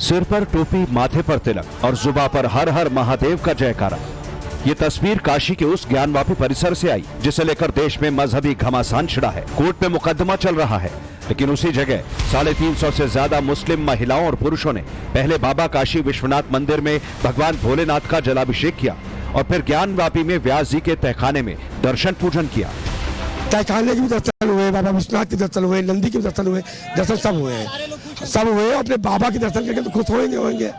सिर पर टोपी, माथे पर तिलक और जुबां पर हर हर महादेव का जयकारा। ये तस्वीर काशी के उस ज्ञानवापी परिसर से आई जिसे लेकर देश में मजहबी घमासान छिड़ा है। कोर्ट में मुकदमा चल रहा है, लेकिन उसी जगह 350 से ज्यादा मुस्लिम महिलाओं और पुरुषों ने पहले बाबा काशी विश्वनाथ मंदिर में भगवान भोलेनाथ का जलाभिषेक किया और फिर ज्ञानवापी में व्यास जी के तहखाने में दर्शन पूजन किया। तहखाने के भी दर्शन हुए, बाबा विश्वनाथ के दर्शन हुए, नंदी के दर्शन हुए, दर्शन सब हुए हैं, सब हुए। अपने बाबा के दर्शन करके तो खुश होंगे।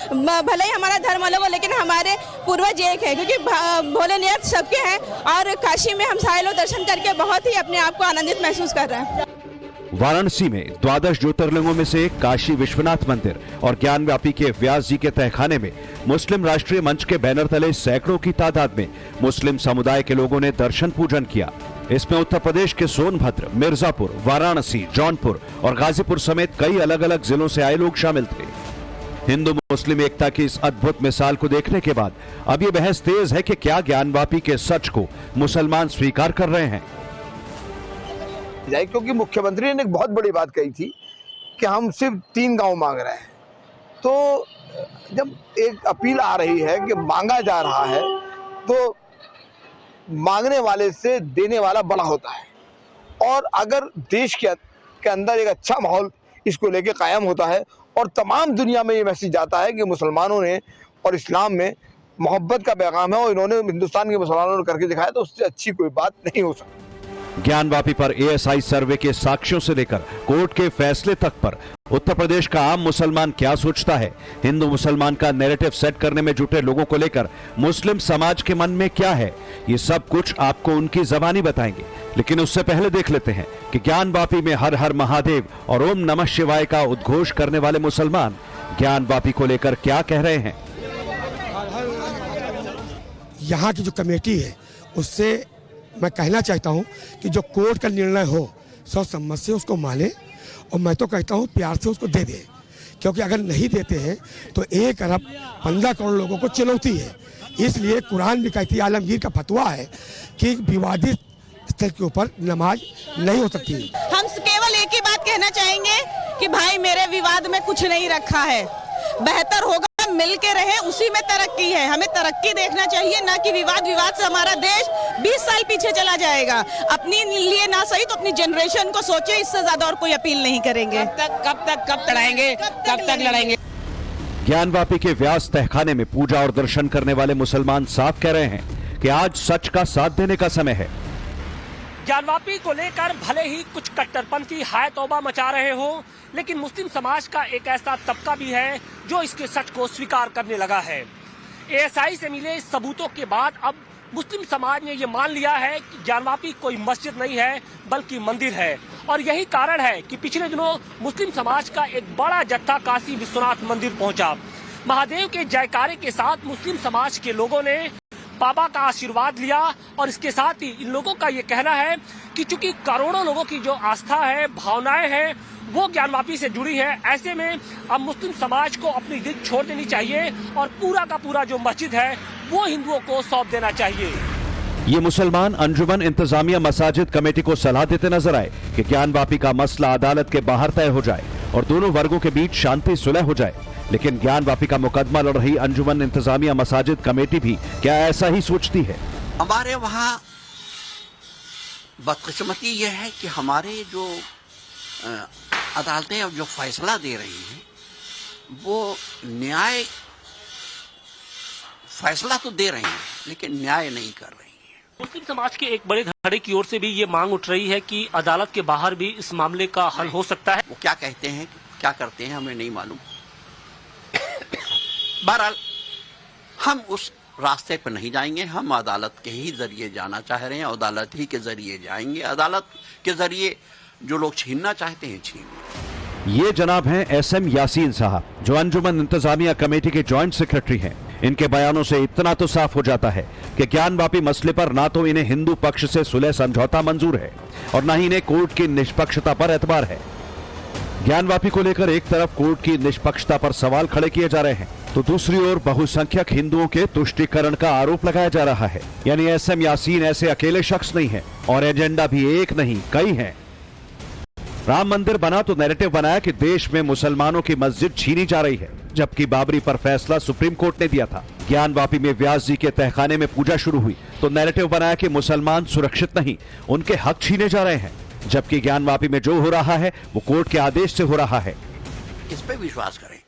भले ही हमारा धर्म अलग हो, लेकिन हमारे पूर्वज एक है, क्योंकि भोलेनाथ सबके हैं और काशी में हम सारे लोग दर्शन करके बहुत ही अपने आप को आनंदित महसूस कर रहे हैं। वाराणसी में 12 ज्योतिर्लिंगों में से काशी विश्वनाथ मंदिर और ज्ञानवापी के व्यास जी के तहखाने में मुस्लिम राष्ट्रीय मंच के बैनर तले सैकड़ों की तादाद में मुस्लिम समुदाय के लोगों ने दर्शन पूजन किया। इसमें उत्तर प्रदेश के सोनभद्र, मिर्जापुर, वाराणसी, जौनपुर और गाजीपुर समेत कई अलग अलग जिलों से आए लोग शामिल थे। हिंदू मुस्लिम एकता की इस अद्भुत मिसाल को देखने के बाद अब ये बहस तेज है कि क्या ज्ञानवापी के सच को मुसलमान स्वीकार कर रहे हैं। क्योंकि मुख्यमंत्री ने एक बहुत बड़ी बात कही थी कि हम सिर्फ 3 गांव मांग रहे हैं, तो जब एक अपील आ रही है कि मांगा जा रहा है तो मांगने वाले से देने वाला बड़ा होता है। और अगर देश के अंदर एक अच्छा माहौल इसको लेके कायम होता है और तमाम दुनिया में ये मैसेज जाता है कि मुसलमानों ने और इस्लाम में मोहब्बत का पैगाम है और इन्होंने हिंदुस्तान के मुसलमानों ने करके दिखाया, तो उससे अच्छी कोई बात नहीं हो सकती। ज्ञानवापी पर एएसआई सर्वे के साक्ष्यों से लेकर कोर्ट के फैसले तक पर उत्तर प्रदेश का आम मुसलमान क्या सोचता है, हिंदू मुसलमान का नैरेटिव सेट करने में जुटे लोगों को लेकर मुस्लिम समाज के मन में क्या है, ये सब कुछ आपको उनकी ज़बानी बताएंगे। लेकिन उससे पहले देख लेते हैं कि ज्ञानवापी में हर हर महादेव और ओम नमः शिवाय का उद्घोष करने वाले मुसलमान ज्ञानवापी को लेकर क्या कह रहे हैं। यहाँ की जो कमेटी है उससे मैं कहना चाहता हूँ कि जो कोर्ट का निर्णय हो सोच समझ से उसको माने, और मैं तो कहता हूँ प्यार से उसको दे दे, क्योंकि अगर नहीं देते हैं तो 1 अरब 15 करोड़ लोगों को चुनौती है। इसलिए कुरान भी कहती है, आलमगीर का फतवा है कि विवादित स्थल के ऊपर नमाज नहीं हो सकती। हम केवल एक ही बात कहना चाहेंगे कि भाई मेरे विवाद में कुछ नहीं रखा है, बेहतर होगा मिल के रहे, उसी में तरक्की है। हमें तरक्की देखना चाहिए, ना कि विवाद से हमारा देश 20 साल पीछे चला जाएगा। अपनी लिए ना सही तो अपनी जनरेशन को सोचे, इससे ज्यादा और कोई अपील नहीं करेंगे। कब तक लड़ाएंगे। ज्ञानवापी के व्यास तहखाने में पूजा और दर्शन करने वाले मुसलमान साफ कह रहे हैं कि आज सच का साथ देने का समय है। ज्ञानवापी को लेकर भले ही कुछ कट्टरपंथी हाय तौबा मचा रहे हो, लेकिन मुस्लिम समाज का एक ऐसा तबका भी है जो इसके सच को स्वीकार करने लगा है। एएसआई से मिले सबूतों के बाद अब मुस्लिम समाज ने ये मान लिया है कि ज्ञानवापी कोई मस्जिद नहीं है बल्कि मंदिर है। और यही कारण है कि पिछले दिनों मुस्लिम समाज का एक बड़ा जत्था काशी विश्वनाथ मंदिर पहुंचा। महादेव के जयकारे के साथ मुस्लिम समाज के लोगों ने बाबा का आशीर्वाद लिया और इसके साथ ही इन लोगों का ये कहना है कि चूंकि करोड़ों लोगों की जो आस्था है, भावनाएं हैं, वो ज्ञानवापी से जुड़ी है, ऐसे में अब मुस्लिम समाज को अपनी जिद छोड़ देनी चाहिए और पूरा का पूरा जो मस्जिद है वो हिंदुओं को सौंप देना चाहिए। ये मुसलमान अंजुमन इंतजामिया मसाजिद कमेटी को सलाह देते नजर आए कि ज्ञानवापी का मसला अदालत के बाहर तय हो जाए और दोनों वर्गों के बीच शांति सुलह हो जाए। लेकिन ज्ञानवापी का मुकदमा लड़ रही अंजुमन इंतजामिया मसाजिद कमेटी भी क्या ऐसा ही सोचती है? हमारे वहाँ बदकिस्मती यह है कि हमारे जो अदालतें अब जो फैसला दे रही हैं वो न्याय फैसला तो दे रही हैं लेकिन न्याय नहीं कर रही हैं। मुस्लिम समाज के एक बड़े धड़े की ओर से भी ये मांग उठ रही है कि अदालत के बाहर भी इस मामले का हल हो सकता है। वो क्या कहते हैं, क्या करते हैं, हमें नहीं मालूम। बहरहाल हम उस रास्ते पर नहीं जाएंगे, हम अदालत के ही जरिए जाना चाह रहे हैं, अदालत ही के जरिए जाएंगे। अदालत के जरिए जो लोग छीनना चाहते हैं छीन। ये जनाब हैं SM यासीन साहब, जो अंजुमन इंतजामिया कमेटी के जॉइंट सेक्रेटरी हैं। इनके बयानों से इतना तो साफ हो जाता है कि ज्ञानवापी मसले पर ना तो इन्हें हिंदू पक्ष से सुलह समझौता मंजूर है और ना ही इन्हें कोर्ट की निष्पक्षता पर एतबार है। ज्ञानवापी को लेकर एक तरफ कोर्ट की निष्पक्षता पर सवाल खड़े किए जा रहे हैं तो दूसरी ओर बहुसंख्यक हिंदुओं के तुष्टीकरण का आरोप लगाया जा रहा है। यानी SM यासीन ऐसे अकेले शख्स नहीं है और एजेंडा भी एक नहीं कई हैं। राम मंदिर बना तो नैरेटिव बनाया कि देश में मुसलमानों की मस्जिद छीनी जा रही है, जबकि बाबरी पर फैसला सुप्रीम कोर्ट ने दिया था। ज्ञानवापी में व्यास जी के तहखाने में पूजा शुरू हुई तो नैरेटिव बनाया कि मुसलमान सुरक्षित नहीं, उनके हक छीने जा रहे हैं, जबकि ज्ञानवापी में जो हो रहा है वो कोर्ट के आदेश से हो रहा है। किस पे विश्वास करें?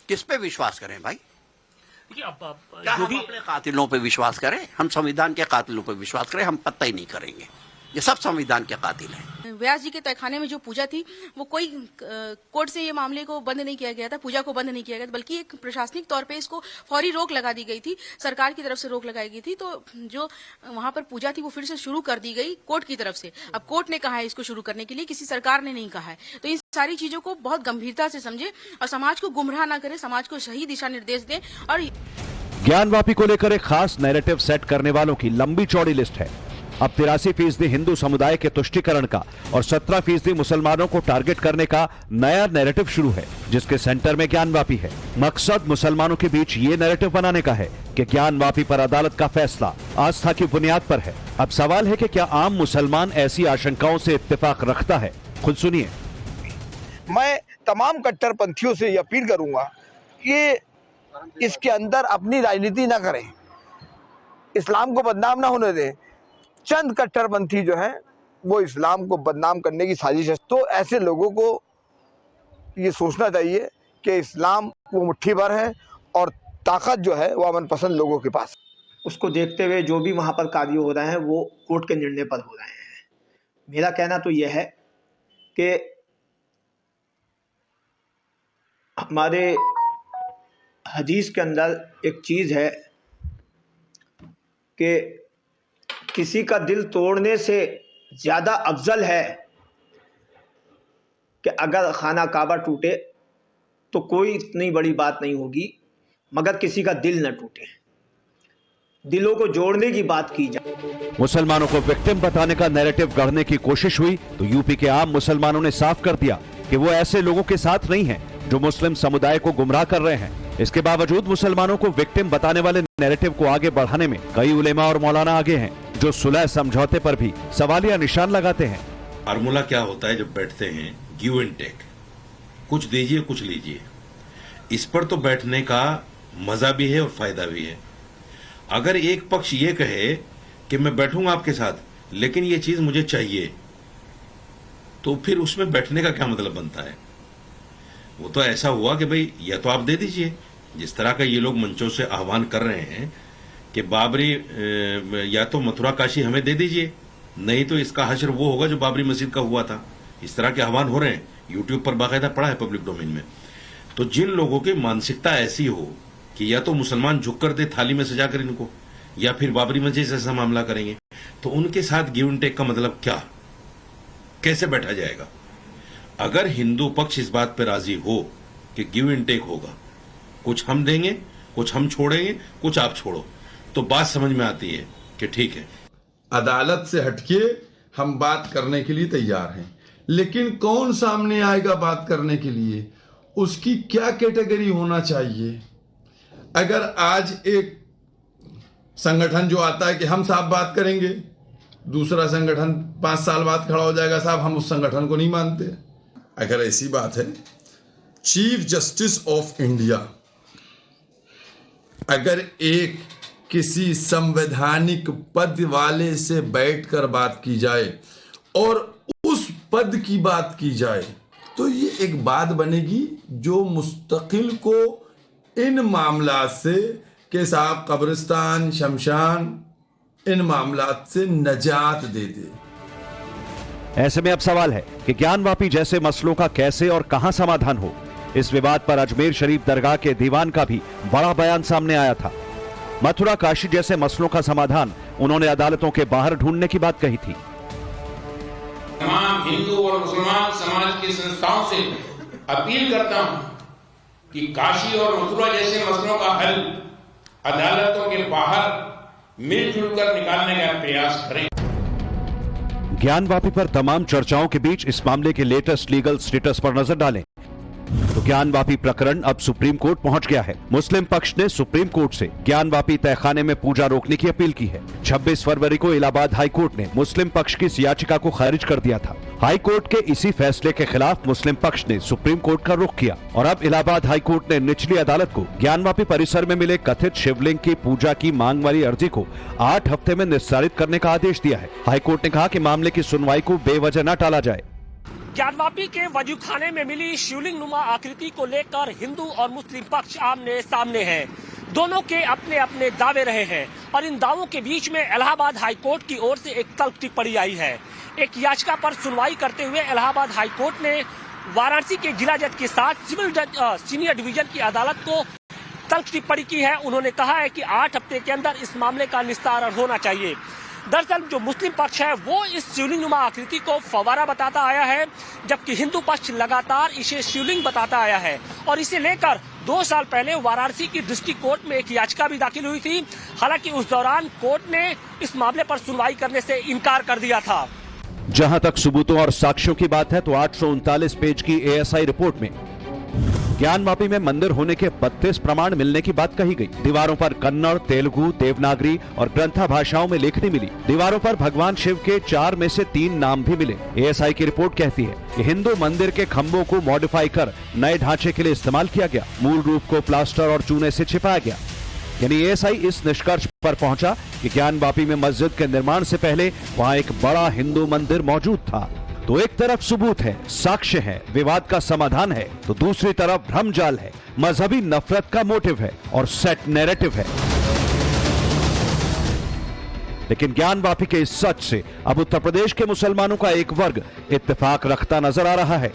किस पे विश्वास करें भाई? क्या हम अपने कातिलों पे विश्वास करें? हम संविधान के कातिलों पे विश्वास करें? हम पता ही नहीं करेंगे। ये सब संविधान के कातिल हैं। व्यास जी के तहखाने में जो पूजा थी वो कोई कोर्ट से ये मामले को बंद नहीं किया गया था, पूजा को बंद नहीं किया गया था, बल्कि एक प्रशासनिक तौर पे इसको फौरी रोक लगा दी गई थी, सरकार की तरफ से रोक लगाई गई थी। तो जो वहां पर पूजा थी वो फिर से शुरू कर दी गई कोर्ट की तरफ से। अब कोर्ट ने कहा है इसको शुरू करने के लिए, किसी सरकार ने नहीं कहा है। तो इन सारी चीजों को बहुत गंभीरता से समझे और समाज को गुमराह ना करे, समाज को सही दिशा निर्देश दें। और ज्ञानवापी को लेकर एक खास नैरेटिव सेट करने वालों की लंबी चौड़ी लिस्ट है। अब 83% हिंदू समुदाय के तुष्टीकरण का और 17% मुसलमानों को टारगेट करने का नया नैरेटिव शुरू है, जिसके सेंटर में ज्ञानवापी है। मकसद मुसलमानों के बीच ये नैरेटिव बनाने का है कि ज्ञानवापी पर अदालत का फैसला आस्था की बुनियाद पर है। अब सवाल है कि क्या आम मुसलमान ऐसी आशंकाओं से इत्तेफाक रखता है? खुद सुनिए। मैं तमाम कट्टरपंथियों से ये अपील करूंगा कि इसके अंदर अपनी राजनीति ना करें, इस्लाम को बदनाम ना होने दें। चंद कट्टरपंथी जो हैं वो इस्लाम को बदनाम करने की साजिश है। तो ऐसे लोगों को ये सोचना चाहिए कि इस्लाम वो मुट्ठी भर है और ताकत जो है वो अमन पसंद लोगों के पास। उसको देखते हुए जो भी वहाँ पर कार्य हो रहे हैं वो कोर्ट के निर्णय पर हो रहे हैं। मेरा कहना तो यह है कि हमारे हदीस के अंदर एक चीज़ है कि किसी का दिल तोड़ने से ज़्यादा अफजल है कि अगर खाना काबा टूटे तो कोई इतनी बड़ी बात नहीं होगी, मगर किसी का दिल न टूटे। दिलों को जोड़ने की बात की जाए। मुसलमानों को विक्टिम बताने का नैरेटिव गढ़ने की कोशिश हुई तो यूपी के आम मुसलमानों ने साफ कर दिया कि वो ऐसे लोगों के साथ नहीं हैं जो मुस्लिम समुदाय को गुमराह कर रहे हैं। इसके बावजूद मुसलमानों को विक्टिम बताने वाले नैरेटिव को आगे बढ़ाने में कई उलेमा और मौलाना आगे हैं, जो सुलह समझौते पर भी सवालिया निशान लगाते हैं। फार्मूला क्या होता है जब बैठते हैं? गिव एंड टेक, कुछ दीजिए कुछ लीजिए। इस पर तो बैठने का मजा भी है और फायदा भी है। अगर एक पक्ष ये कहे कि मैं बैठूंगा आपके साथ लेकिन ये चीज मुझे चाहिए, तो फिर उसमें बैठने का क्या मतलब बनता है? वो तो ऐसा हुआ कि भाई या तो आप दे दीजिए, जिस तरह का ये लोग मंचों से आह्वान कर रहे हैं कि बाबरी या तो मथुरा काशी हमें दे दीजिए, नहीं तो इसका हश्र वो होगा जो बाबरी मस्जिद का हुआ था। इस तरह के आह्वान हो रहे हैं, यूट्यूब पर बाकायदा पड़ा है पब्लिक डोमेन में। तो जिन लोगों की मानसिकता ऐसी हो कि या तो मुसलमान झुक कर दे थाली में सजा कर इनको, या फिर बाबरी मस्जिद जैसा मामला करेंगे, तो उनके साथ गिव एंड टेक का मतलब क्या? कैसे बैठा जाएगा? अगर हिंदू पक्ष इस बात पर राजी हो कि गिव एंड टेक होगा, कुछ हम देंगे कुछ हम छोड़ेंगे कुछ आप छोड़ो, तो बात समझ में आती है कि ठीक है। अदालत से हटके हम बात करने के लिए तैयार हैं, लेकिन कौन सामने आएगा बात करने के लिए? उसकी क्या कैटेगरी होना चाहिए? अगर आज एक संगठन जो आता है कि हम साहब बात करेंगे, दूसरा संगठन 5 साल बाद खड़ा हो जाएगा, साहब हम उस संगठन को नहीं मानते। अगर ऐसी बात है, चीफ जस्टिस ऑफ इंडिया अगर एक किसी संवैधानिक पद वाले से बैठकर बात की जाए और उस पद की बात की जाए, तो ये एक बात बनेगी जो मुस्तकिल को इन मामलात से के साहब कब्रिस्तान शमशान इन मामलात से नजात दे दे। ऐसे में अब सवाल है कि ज्ञानवापी जैसे मसलों का कैसे और कहां समाधान हो। इस विवाद पर अजमेर शरीफ दरगाह के दीवान का भी बड़ा बयान सामने आया था। मथुरा काशी जैसे मसलों का समाधान उन्होंने अदालतों के बाहर ढूंढने की बात कही थी। तमाम हिंदू और मुसलमान समाज की संस्थाओं से अपील करता हूं कि काशी और मथुरा जैसे मसलों का हल अदालतों के बाहर मिलजुल कर निकालने का प्रयास करें। ज्ञानवापी पर तमाम चर्चाओं के बीच इस मामले के लेटेस्ट लीगल स्टेटस पर नजर डालें। तो ज्ञानवापी प्रकरण अब सुप्रीम कोर्ट पहुंच गया है। मुस्लिम पक्ष ने सुप्रीम कोर्ट से ज्ञानवापी तहखाने में पूजा रोकने की अपील की है। 26 फरवरी को इलाहाबाद हाई कोर्ट ने मुस्लिम पक्ष की इस याचिका को खारिज कर दिया था। हाई कोर्ट के इसी फैसले के खिलाफ मुस्लिम पक्ष ने सुप्रीम कोर्ट का रुख किया और अब इलाहाबाद हाई कोर्ट ने निचली अदालत को ज्ञानवापी परिसर में मिले कथित शिवलिंग की पूजा की मांग वाली अर्जी को 8 हफ्ते में निस्तारित करने का आदेश दिया है। हाई कोर्ट ने कहा कि मामले की सुनवाई को बेवजह न टाला जाए। ज्ञानवापी के वजूखाने में मिली शिवलिंग नुमा आकृति को लेकर हिंदू और मुस्लिम पक्ष आमने सामने हैं। दोनों के अपने अपने दावे रहे हैं और इन दावों के बीच में इलाहाबाद हाई कोर्ट की ओर से एक तल्ख टिप्पणी आई है। एक याचिका पर सुनवाई करते हुए इलाहाबाद हाई कोर्ट ने वाराणसी के जिला जज के साथ सिविल जज सीनियर डिवीजन की अदालत को तल्ख टिप्पणी की है। उन्होंने कहा है कि 8 हफ्ते के अंदर इस मामले का निस्तारण होना चाहिए। दरअसल जो मुस्लिम पक्ष है वो इस शिवलिंग नुमा आकृति को फव्वारा बताता आया है, जबकि हिंदू पक्ष लगातार इसे शिवलिंग बताता आया है और इसे लेकर 2 साल पहले वाराणसी की डिस्ट्रिक्ट कोर्ट में एक याचिका भी दाखिल हुई थी। हालांकि उस दौरान कोर्ट ने इस मामले पर सुनवाई करने से इनकार कर दिया था। जहां तक सबूतों और साक्ष्यों की बात है तो 839 पेज की एएसआई रिपोर्ट में ज्ञानवापी में मंदिर होने के 32 प्रमाण मिलने की बात कही गई। दीवारों पर कन्नड़, तेलुगु, देवनागरी और ग्रंथा भाषाओं में लेखनी मिली। दीवारों पर भगवान शिव के 4 में से 3 नाम भी मिले। एएसआई की रिपोर्ट कहती है कि हिंदू मंदिर के खंभों को मॉडिफाई कर नए ढांचे के लिए इस्तेमाल किया गया। मूल रूप को प्लास्टर और चूने से छिपाया गया। यानी एएसआई इस निष्कर्ष पर पहुंचा कि ज्ञानवापी में मस्जिद के निर्माण से पहले वहां एक बड़ा हिंदू मंदिर मौजूद था। तो एक तरफ सबूत है, साक्ष्य है, विवाद का समाधान है, तो दूसरी तरफ भ्रमजाल है, मजहबी नफरत का मोटिव है और सेट नैरेटिव है। लेकिन ज्ञानवापी के इस सच से अब उत्तर प्रदेश के मुसलमानों का एक वर्ग इत्तेफाक रखता नजर आ रहा है।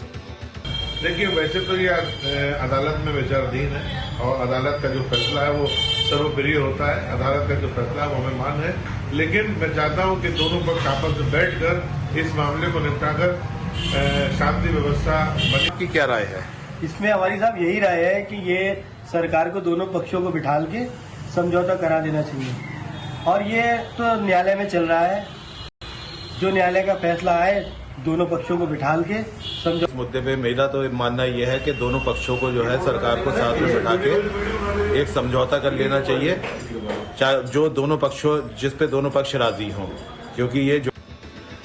देखिए, वैसे तो ये अदालत में विचाराधीन है और अदालत का जो फैसला है वो सर्वप्रिय होता है। अदालत का जो फैसला है वो हमें मान है, लेकिन मैं चाहता हूं कि दोनों पक्ष आपस में बैठकर इस मामले को निपटाकर शांति व्यवस्था बने। की क्या राय है इसमें? हमारी साहब यही राय है कि ये सरकार को दोनों पक्षों को बिठाल के समझौता करा देना चाहिए और ये तो न्यायालय में चल रहा है। जो न्यायालय का फैसला आए दोनों पक्षों को बिठाल के समझौता। इस मुद्दे पे मेरा तो मानना यह है कि दोनों पक्षों को जो है सरकार को साथ में बिठा के एक समझौता कर लेना चाहिए, जो दोनों पक्षों जिस पे दोनों पक्ष राजी हों, क्योंकि ये जो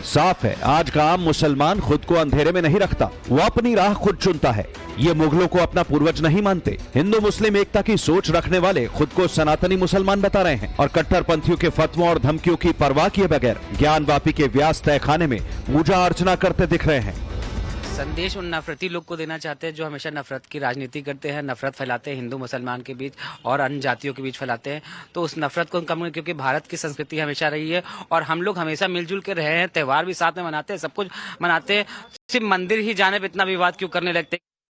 साफ है आज का आम मुसलमान खुद को अंधेरे में नहीं रखता, वो अपनी राह खुद चुनता है। ये मुगलों को अपना पूर्वज नहीं मानते। हिंदू मुस्लिम एकता की सोच रखने वाले खुद को सनातनी मुसलमान बता रहे हैं और कट्टरपंथियों के फतवों और धमकियों की परवाह किए बगैर ज्ञानवापी के व्यास तहखाने में पूजा अर्चना करते दिख रहे हैं। संदेश उन नफरती लोग को देना चाहते हैं जो हमेशा नफरत की राजनीति करते हैं, नफरत फैलाते हैं हिंदू मुसलमान के बीच और अन्य जातियों के बीच फैलाते हैं। तो उस नफरत को कम, क्योंकि भारत की संस्कृति हमेशा रही है और हम लोग हमेशा मिलजुल के रहे हैं, त्योहार भी साथ में मनाते हैं, सब कुछ मनाते हैं। सिर्फ मंदिर ही जाने पर इतना विवाद क्यों करने लगते हैं?